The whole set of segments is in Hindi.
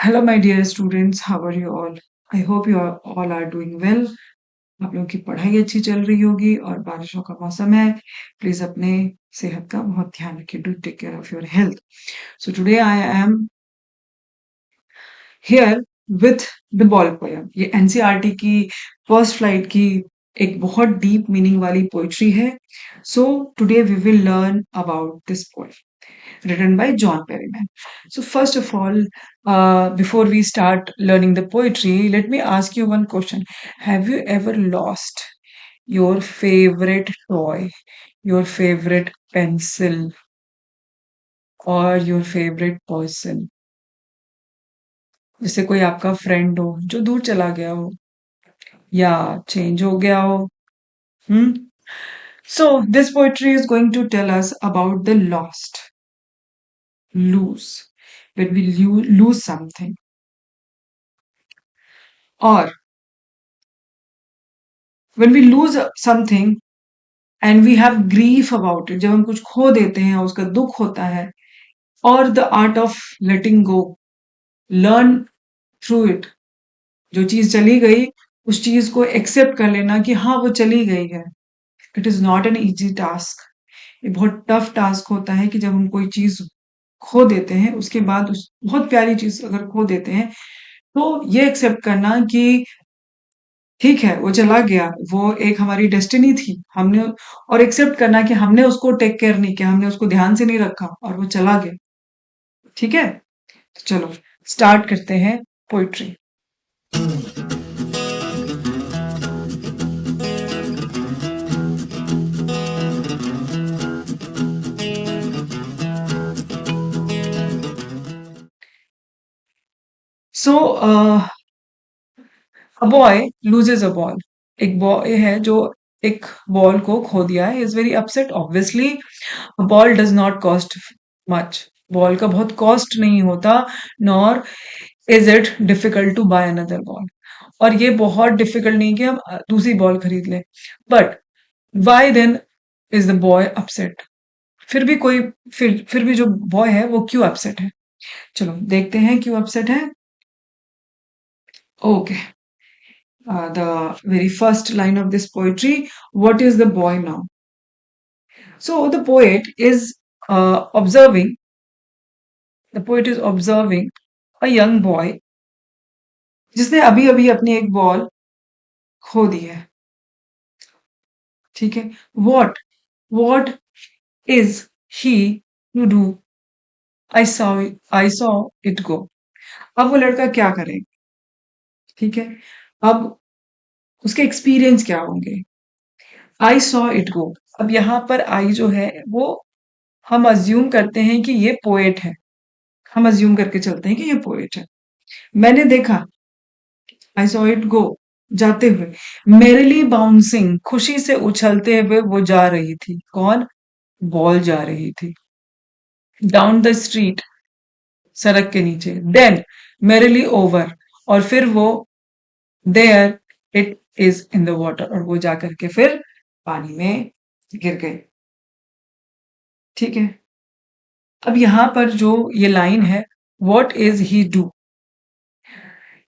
Hello, my dear students. How are you all? I hope you all are doing well. आप लोगों की पढ़ाई अच्छी चल रही होगी और बारिशों का मौसम है. प्लीज अपने सेहत का बहुत ध्यान रखिए. Do take care of your health. So today I am here with the ball poem. ये एनसीईआरटी की फर्स्ट फ्लाइट की एक बहुत डीप मीनिंग वाली पोइट्री है. So today we will learn about this poem written by John Perryman. So, first of all, before we start learning the poetry, let me ask you one question. Have you ever lost your favorite toy, your favorite pencil, or your favorite person? जैसे कोई आपका फ्रेंड हो जो दूर चला गया हो या चेंज हो गया हो. Hmm? So, this poetry is going to tell us about the lost, lose, when we lose something. Or when we lose something and we have grief about it, जब हम कुछ खो देते हैं उसका दुख होता है. और the art of letting go, learn through it. जो चीज चली गई उस चीज को एक्सेप्ट कर लेना कि हाँ वो चली गई है. It is not an easy task. ये बहुत टफ टास्क होता है कि जब हम कोई चीज खो देते हैं उसके बाद उस बहुत प्यारी चीज अगर खो देते हैं तो ये एक्सेप्ट करना कि ठीक है वो चला गया, वो एक हमारी डेस्टिनी थी. हमने और एक्सेप्ट करना कि हमने उसको टेक केयर नहीं किया, हमने उसको ध्यान से नहीं रखा और वो चला गया. ठीक है, तो चलो स्टार्ट करते हैं poetry. So a boy loses a ball. एक बॉय है जो एक बॉल को खो दिया है. Is very upset. Obviously ball does not cost much. Ball का बहुत कॉस्ट नहीं होता. Nor is it difficult to buy another ball. और ये बहुत डिफिकल्ट नहीं कि हम दूसरी बॉल खरीद लें. But why then is the boy upset. फिर भी कोई फिर भी जो बॉय है वो क्यों अपसेट है. चलो देखते हैं क्यों अपसेट है. Okay, the very first line of this poetry. What is the boy now? So the poet is observing. The poet is observing a young boy जिसने अभी अभी अपनी एक बॉल खो दी है. ठीक है. what is he to do? I saw it go. अब वो लड़का क्या करे. ठीक है. अब उसके एक्सपीरियंस क्या होंगे. I saw it go. अब यहाँ पर आई जो है वो हम अज्यूम करते हैं कि ये पोएट है. हम अज्यूम करके चलते हैं कि ये पोएट है. मैंने देखा. I saw it go. जाते हुए. Merrily bouncing. खुशी से उछलते हुए वो जा रही थी. कौन. बॉल जा रही थी. Down the street. सड़क के नीचे. Then merrily over. और फिर वो there it is in the water. और वो जाकर के फिर पानी में गिर गए. ठीक है. अब यहां पर जो ये लाइन है व्हाट इज ही डू,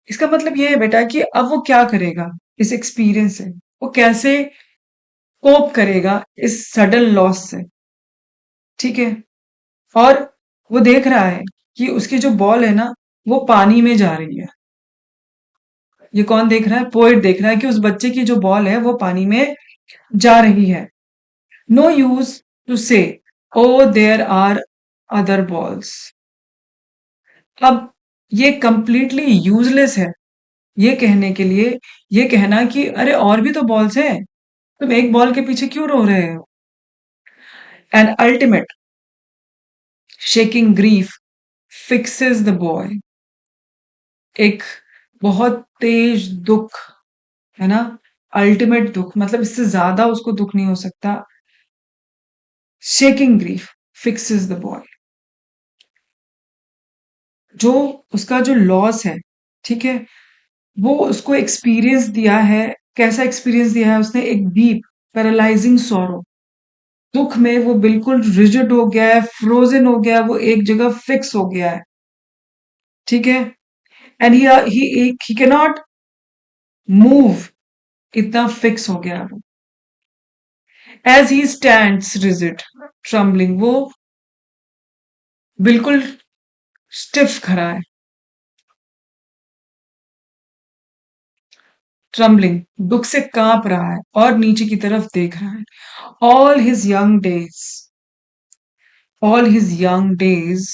इसका मतलब ये है बेटा कि अब वो क्या करेगा इस एक्सपीरियंस से. वो कैसे कोप करेगा इस सडन लॉस से. ठीक है. और वो देख रहा है कि उसकी जो बॉल है ना वो पानी में जा रही है. ये कौन देख रहा है. पोएट देख रहा है कि उस बच्चे की जो बॉल है वो पानी में जा रही है. नो यूज टू से oh there are other balls. अब ये कंप्लीटली यूजलेस है ये कहने के लिए, ये कहना कि अरे और भी तो बॉल्स हैं, तुम एक बॉल के पीछे क्यों रो रहे हो. And ultimate shaking grief fixes the boy. एक बहुत तेज दुख है ना. अल्टीमेट दुख मतलब इससे ज्यादा उसको दुख नहीं हो सकता. Shaking grief fixes the boy. जो उसका जो लॉस है. ठीक है. वो उसको एक्सपीरियंस दिया है. कैसा एक्सपीरियंस दिया है उसने. एक डीप पैरालाइजिंग सॉरो. दुख में वो बिल्कुल रिजिड हो गया है, फ्रोजन हो गया है, वो एक जगह फिक्स हो गया है. ठीक है. And he can not move, इतना फिक्स हो गया वो। As he stands rigid trembling, वो बिल्कुल स्टिफ खड़ा है, ट्रम्बलिंग दुख से कांप रहा है और नीचे की तरफ देख रहा है। All his young days, all his young days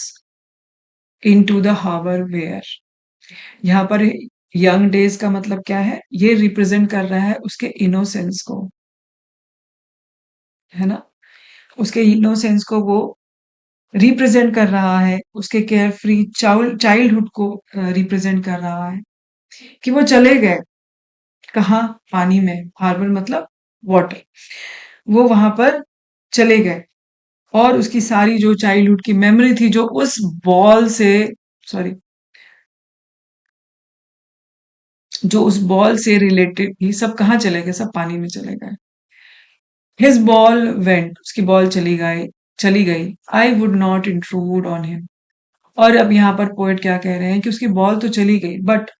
into the हावर वेयर। यहाँ पर यंग डेज का मतलब क्या है, ये रिप्रेजेंट कर रहा है उसके इनोसेंस को, है ना, उसके इनोसेंस को वो रिप्रेजेंट कर रहा है, उसके केयर फ्री चाइल्डहुड को रिप्रेजेंट कर रहा है, कि वो चले गए कहाँ, पानी में, हार्बर मतलब वाटर, वो वहां पर चले गए, और उसकी सारी जो चाइल्डहुड की मेमोरी थी जो उस बॉल से, सॉरी, जो उस बॉल से रिलेटेड थी, सब कहाँ चले गए, सब पानी में चले गए। हिज बॉल वेंट, उसकी बॉल चली गई। I would not intrude on him. और अब यहाँ पर पोएट क्या कह रहे हैं कि उसकी बॉल तो चली गई, बट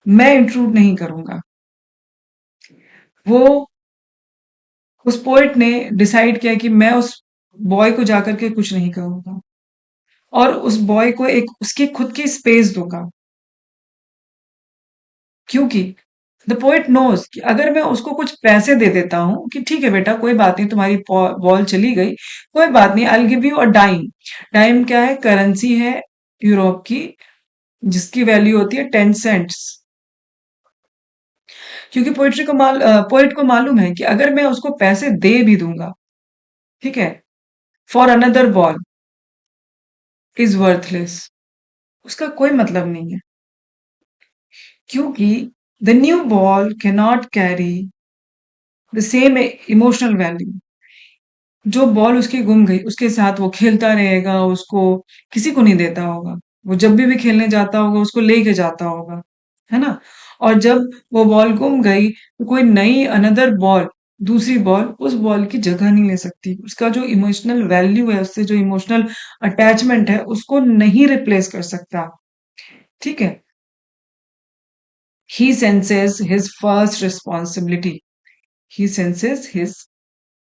मैं इंट्रूड नहीं करूंगा। वो, उस पोएट ने डिसाइड किया कि मैं उस बॉय को जाकर के कुछ नहीं करूंगा, और उस बॉय को एक उसकी खुद की स्पेस दूंगा। क्योंकि द पोएट नोज कि अगर मैं उसको कुछ पैसे दे देता हूं कि ठीक है बेटा कोई बात नहीं, तुम्हारी बॉल चली गई, कोई बात नहीं, I give you a dime. Dime क्या है, करेंसी है यूरोप की, जिसकी वैल्यू होती है 10 सेंट्स। क्योंकि पोएट को मालूम है कि अगर मैं उसको पैसे दे भी दूंगा, ठीक है, for another ball is worthless, उसका कोई मतलब नहीं है, क्योंकि the new ball can not carry the same emotional value. जो बॉल उसकी गुम गई उसके साथ वो खेलता रहेगा, उसको किसी को नहीं देता होगा, वो जब भी खेलने जाता होगा उसको लेके जाता होगा, है ना। और जब वो बॉल गुम गई तो कोई नई अनदर बॉल, दूसरी बॉल उस बॉल की जगह नहीं ले सकती, उसका जो इमोशनल वैल्यू है, उससे जो इमोशनल अटैचमेंट है, उसको नहीं रिप्लेस कर सकता, ठीक है। ही सेंसेस हिज फर्स्ट रिस्पॉन्सिबिलिटी, ही सेंसेस हिज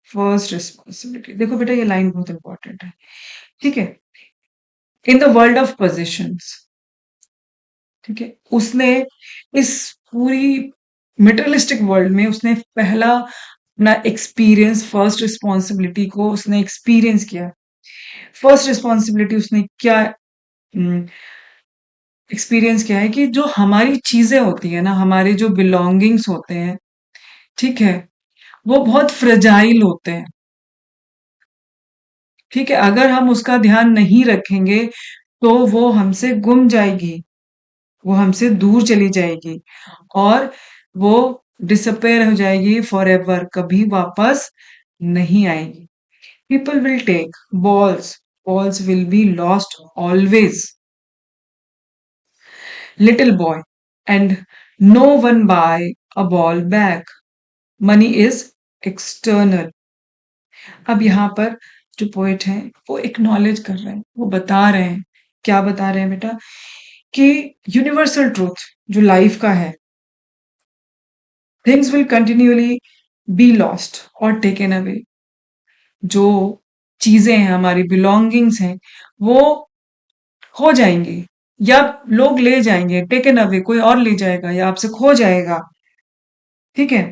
फर्स्ट रिस्पॉन्सिबिलिटी, देखो बेटा ये लाइन बहुत इंपॉर्टेंट है, ठीक है। In the world of positions, ठीक है, उसने इस पूरी मेटेरियलिस्टिक वर्ल्ड में उसने पहला अपना एक्सपीरियंस, फर्स्ट रिस्पॉन्सिबिलिटी को उसने एक्सपीरियंस किया। फर्स्ट रिस्पॉन्सिबिलिटी उसने क्या एक्सपीरियंस किया है कि जो हमारी चीजें होती है ना, हमारे जो बिलोंगिंग्स होते हैं, ठीक है, वो बहुत फ्रेजाइल होते हैं, ठीक है, अगर हम उसका ध्यान नहीं रखेंगे तो वो हमसे गुम जाएगी, वो हमसे दूर चली जाएगी, और वो डिसअपेयर हो जाएगी फॉर एवर, कभी वापस नहीं आएगी। People will take balls, balls will be lost always, little boy, and no one buy a ball back, money is external. अब यहाँ पर जो पोएट हैं वो एक्नॉलेज कर रहे हैं, वो बता रहे हैं, क्या बता रहे हैं बेटा, कि यूनिवर्सल ट्रूथ जो लाइफ का है, things will continually be lost और टेकन अवे। जो चीजें हैं, हमारी बिलोंगिंग्स हैं, वो खो जाएंगी, या लोग ले जाएंगे, टेकन अवे, कोई और ले जाएगा या आपसे खो जाएगा, ठीक है।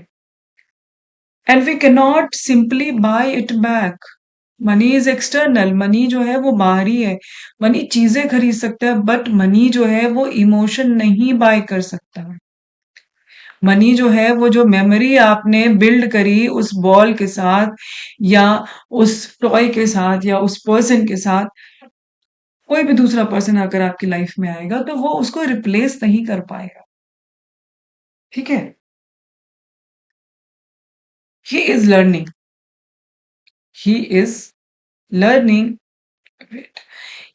And we can not simply buy it back, money is external, money जो है वो बाहरी है, मनी चीजें खरीद सकता है, बट मनी जो है वो इमोशन नहीं बाय कर सकता। मनी जो है वो जो मेमोरी आपने बिल्ड करी उस बॉल के साथ, या उस टॉय के साथ, या उस पर्सन के साथ, कोई भी दूसरा पर्सन अगर आपकी लाइफ में आएगा तो वो उसको रिप्लेस नहीं कर पाएगा, ठीक है। He is learning, he is learning,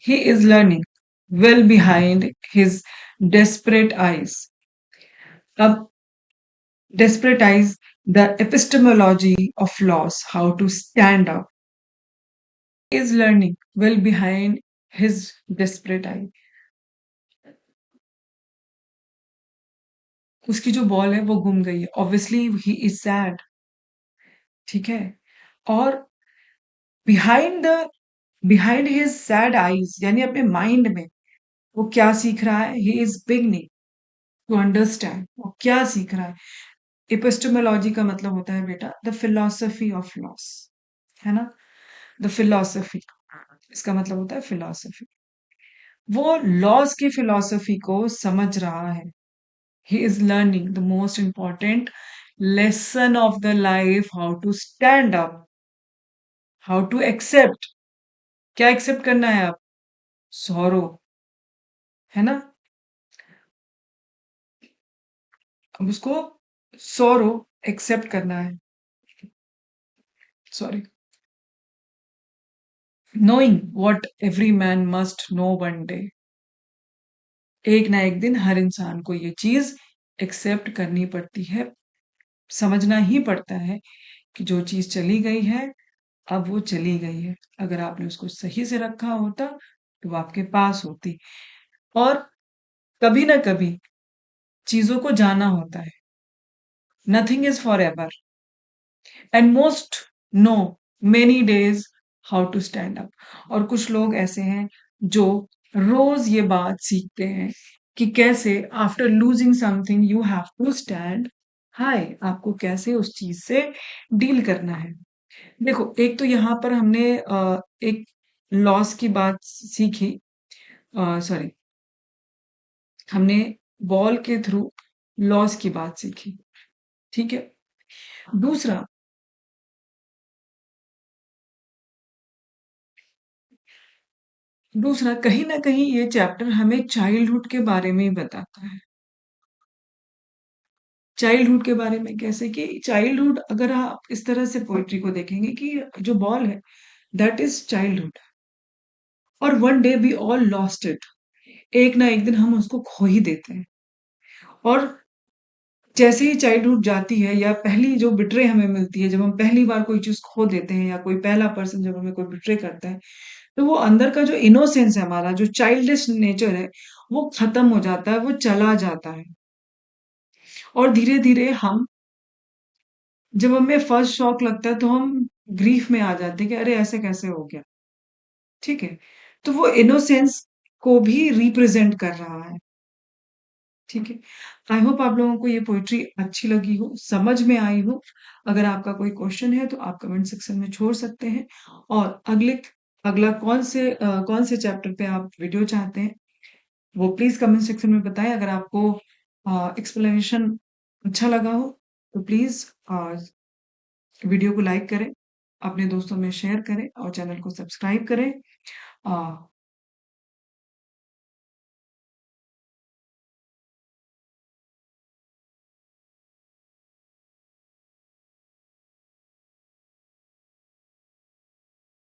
he is learning well behind his desperate eyes. अब desperate eyes, the epistemology of loss, how to stand up, is learning well behind his desperate eye. उसकी जो बॉल है वो गुम गई है, ऑब्वियसली ही इज सैड, ठीक है। और behind the behind his sad eyes, यानी अपने माइंड में वो क्या सीख रहा है, he is beginning to understand, वो क्या सीख रहा है। एपिस्टेमोलॉजी का मतलब होता है बेटा द फिलोसफी ऑफ लॉस, है ना, द फिलोसफी, इसका मतलब होता है फिलोसफी। वो लॉस की फिलोसफी को समझ रहा है। He is learning the most important lesson of the life, how to stand up, how to accept. क्या एक्सेप्ट करना है आप, सॉरो, है ना। अब उसको सॉरो एक्सेप्ट करना है, sorry, knowing what every man must know one day, एक ना एक दिन हर इंसान को ये चीज एक्सेप्ट करनी पड़ती है, समझना ही पड़ता है कि जो चीज चली गई है अब वो चली गई है। अगर आपने उसको सही से रखा होता तो वो आपके पास होती। और कभी ना कभी चीजों को जाना होता है, nothing is for ever, and most no many days how to stand up. और कुछ लोग ऐसे हैं जो रोज ये बात सीखते हैं कि कैसे after losing something you have to stand high, आपको कैसे उस चीज से डील करना है। देखो, एक तो यहाँ पर हमने एक लॉस की बात सीखी, सॉरी, हमने बॉल के थ्रू लॉस की बात सीखी, ठीक है। दूसरा, कहीं ना कहीं ये चैप्टर हमें चाइल्डहुड के बारे में ही बताता है। चाइल्डहुड के बारे में कैसे कि चाइल्डहुड, अगर आप इस तरह से पोइट्री को देखेंगे कि जो बॉल है दैट इज चाइल्डहुड, और one day we all lost it, एक ना एक दिन हम उसको खो ही देते हैं। और जैसे ही चाइल्डहुड जाती है या पहली जो बिट्रे हमें मिलती है, जब हम पहली बार कोई चीज खो देते हैं या कोई पहला पर्सन जब हमें कोई बिट्रे करता है, तो वो अंदर का जो इनोसेंस है, हमारा जो चाइल्डिश नेचर है, वो खत्म हो जाता है, वो चला जाता है। और धीरे धीरे हम, जब हमें फर्स्ट शॉक लगता है तो हम ग्रीफ में आ जाते हैं कि अरे ऐसे कैसे हो गया, ठीक है। तो वो इनोसेंस को भी रिप्रेजेंट कर रहा है, ठीक है। आई होप आप लोगों को ये पोइट्री अच्छी लगी हो, समझ में आई हो। अगर आपका कोई क्वेश्चन है तो आप कमेंट सेक्शन में छोड़ सकते हैं। और अगला कौन से चैप्टर पे आप वीडियो चाहते हैं वो प्लीज कमेंट सेक्शन में बताएं। अगर आपको एक्सप्लेनेशन अच्छा लगा हो तो प्लीज वीडियो को लाइक करें, अपने दोस्तों में शेयर करें और चैनल को सब्सक्राइब करें।